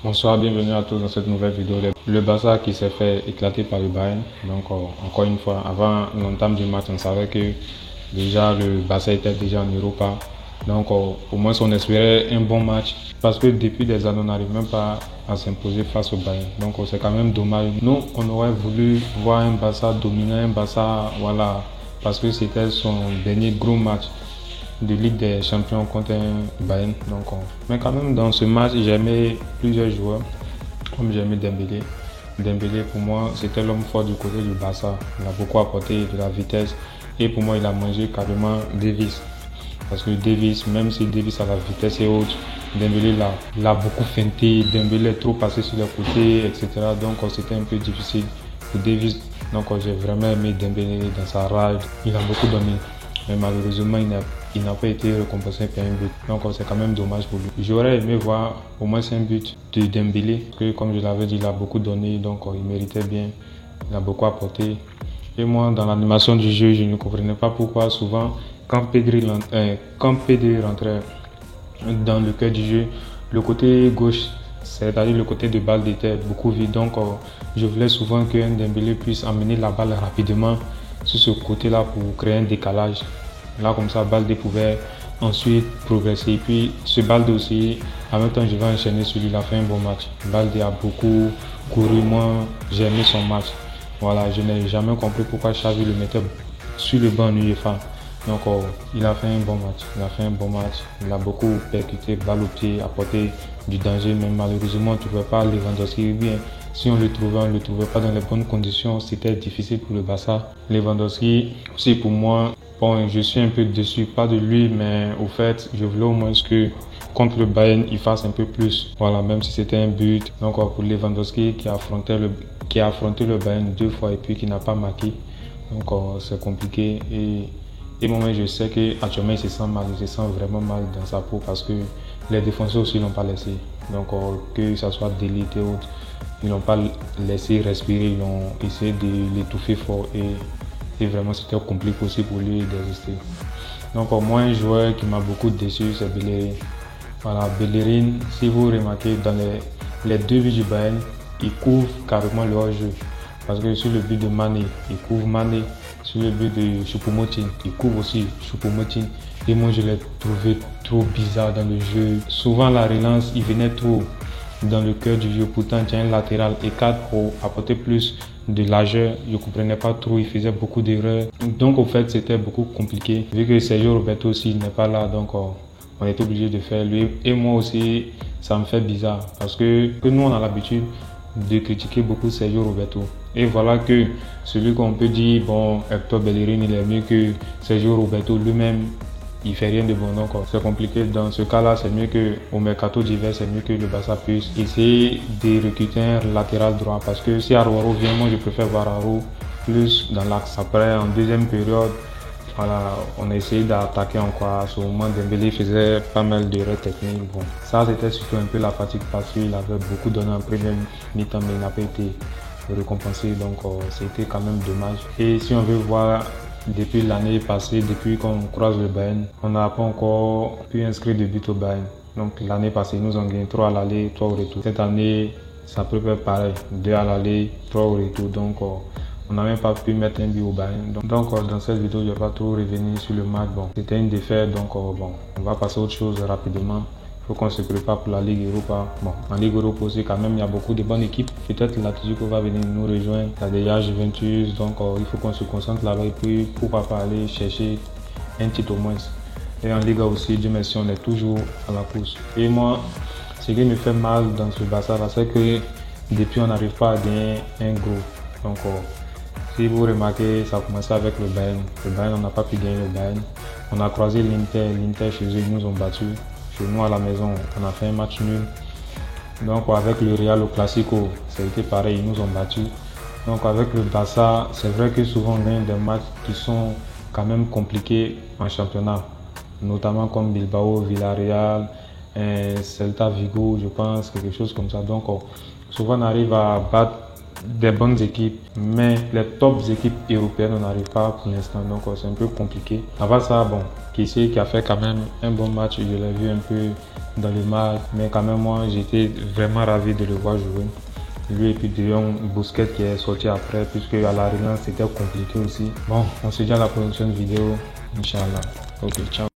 Bonsoir, bienvenue à tous dans cette nouvelle vidéo. Le Barça qui s'est fait éclater par le Bayern. Donc encore une fois, avant l'entame du match, on savait que déjà le Barça était déjà en Europa. Donc au moins on espérait un bon match. Parce que depuis des années, on n'arrive même pas à s'imposer face au Bayern. Donc c'est quand même dommage. Nous, on aurait voulu voir un Barça dominant, un Barça, voilà, parce que c'était son dernier gros match de Ligue des Champions contre un Bayern. Mais quand même, dans ce match, j'aimais plusieurs joueurs, comme j'aimais Dembélé. Dembélé, pour moi, c'était l'homme fort du côté du Barça. Il a beaucoup apporté de la vitesse et pour moi, il a mangé carrément Davis. Parce que Davis, même si Davis a la vitesse et autres, Dembélé l'a beaucoup feinté. Dembélé est trop passé sur les côtés, etc. Donc c'était un peu difficile pour Davis. Donc j'ai vraiment aimé Dembélé dans sa rage. Il a beaucoup donné. Mais malheureusement, il n'a pas été récompensé par un but. Donc c'est quand même dommage pour lui. J'aurais aimé voir au moins un but de Dembélé. Parce que comme je l'avais dit, il a beaucoup donné. Donc il méritait bien. Il a beaucoup apporté. Et moi, dans l'animation du jeu, je ne comprenais pas pourquoi souvent, quand Pedri rentrait dans le cœur du jeu, le côté gauche, c'est-à-dire le côté de balle, était beaucoup vide. Donc je voulais souvent qu'un Dembélé puisse amener la balle rapidement sur ce côté-là pour créer un décalage. Là, comme ça, Balde pouvait ensuite progresser. Et puis, ce Balde aussi, en même temps, je vais enchaîner sur lui. Il a fait un bon match. Balde a beaucoup couru. Moi, j'ai aimé son match. Voilà, je n'ai jamais compris pourquoi Xavi le mettait sur le banc en UEFA. Donc, il a fait un bon match. Il a beaucoup percuté, balle au pied, apporté du danger. Mais malheureusement, on ne trouvait pas Lewandowski bien. Si on le trouvait pas dans les bonnes conditions. C'était difficile pour le Barça. Lewandowski, aussi pour moi, bon, je suis un peu déçu, pas de lui, mais au fait, je voulais au moins que contre le Bayern, il fasse un peu plus. Voilà, même si c'était un but. Donc pour Lewandowski qui a affronté le Bayern 2 fois et puis qui n'a pas marqué. Donc c'est compliqué. Et moi, je sais qu'actuellement, il se sent mal. Il se sent vraiment mal dans sa peau parce que les défenseurs aussi ne l'ont pas laissé. Donc que ce soit Delite et autres, ils n'ont pas laissé respirer. Ils ont essayé de l'étouffer fort. Et vraiment, c'était compliqué aussi pour lui d'exister. Donc, moi, un joueur qui m'a beaucoup déçu, c'est Bellerin. Voilà, Bellerin, si vous remarquez, dans les deux buts du Bayern, il couvre carrément le hors-jeu. Parce que sur le but de Mané, il couvre Mané. Sur le but de Choupo-Moting, il couvre aussi Choupo-Moting. Et moi, je l'ai trouvé trop bizarre dans le jeu. Souvent, la relance, il venait trop dans le cœur du jeu. Pourtant, il y a un latéral écart pour apporter plus de largeur. Je ne comprenais pas trop, il faisait beaucoup d'erreurs. Donc, au fait, c'était beaucoup compliqué. Vu que Sergio Roberto aussi n'est pas là, donc on était obligé de faire lui. Et moi aussi, ça me fait bizarre. Parce que nous, on a l'habitude de critiquer beaucoup Sergio Roberto. Et voilà que celui qu'on peut dire, bon, Hector Bellerin, il est mieux que Sergio Roberto lui-même. Il fait rien de bon, donc c'est compliqué. Dans ce cas-là, c'est mieux qu'au mercato d'hiver, c'est mieux que le Barça puisse essayer de recruter un latéral droit. Parce que si Araujo vient, moi je préfère voir Araujo plus dans l'axe. Après, en deuxième période, voilà, on a essayé d'attaquer encore. À ce moment, Dembélé faisait pas mal d'erreurs techniques. Bon, ça c'était surtout un peu la fatigue parce qu'il avait beaucoup donné en première mi-temps, mais il n'a pas été récompensé. Donc c'était quand même dommage. Et si on veut voir depuis l'année passée, depuis qu'on croise le Bayern, on n'a pas encore pu inscrire de but au Bayern. Donc l'année passée, ils nous ont gagné 3 à l'aller, 3 au retour. Cette année, c'est à peu près pareil. 2 à l'aller, 3 au retour. Donc on n'a même pas pu mettre un but au Bayern. Donc dans cette vidéo, je ne vais pas trop revenir sur le match. Bon, c'était une défaite, donc bon, on va passer à autre chose rapidement. Il faut qu'on se prépare pour la Ligue Europa. Bon, en Ligue Europa aussi, quand même, il y a beaucoup de bonnes équipes. Peut-être l'Atlético va venir nous rejoindre. Il y a déjà Juventus, donc il faut qu'on se concentre là-bas et puis pourquoi pas aller chercher un titre au moins. Et en Liga aussi, Dieu merci, on est toujours à la course. Et moi, ce qui me fait mal dans ce Barça, c'est que depuis, on n'arrive pas à gagner un gros. Donc, si vous remarquez, ça a commencé avec le Bayern. Le Bayern, on n'a pas pu gagner le Bayern. On a croisé l'Inter. L'Inter, chez eux, ils nous ont battus. Chez nous, à la maison, on a fait un match nul. Donc, avec le Real au Classico, ça a été pareil. Ils nous ont battus. Donc, avec le Barça, c'est vrai que souvent, on gagne des matchs qui sont quand même compliqués en championnat. Notamment comme Bilbao, Villarreal, Celta Vigo, je pense, quelque chose comme ça. Donc, souvent, on arrive à battre des bonnes équipes, mais les tops équipes européennes, on n'arrive pas pour l'instant, donc c'est un peu compliqué. Avant ça, bon, Kessié qui a fait quand même un bon match, je l'ai vu un peu dans le match, mais quand même moi j'étais vraiment ravi de le voir jouer. Lui et puis De Jong, Busquets qui est sorti après, puisque à la relance c'était compliqué aussi. Bon, on se dit à la prochaine vidéo, Inch'Allah. Ok, ciao.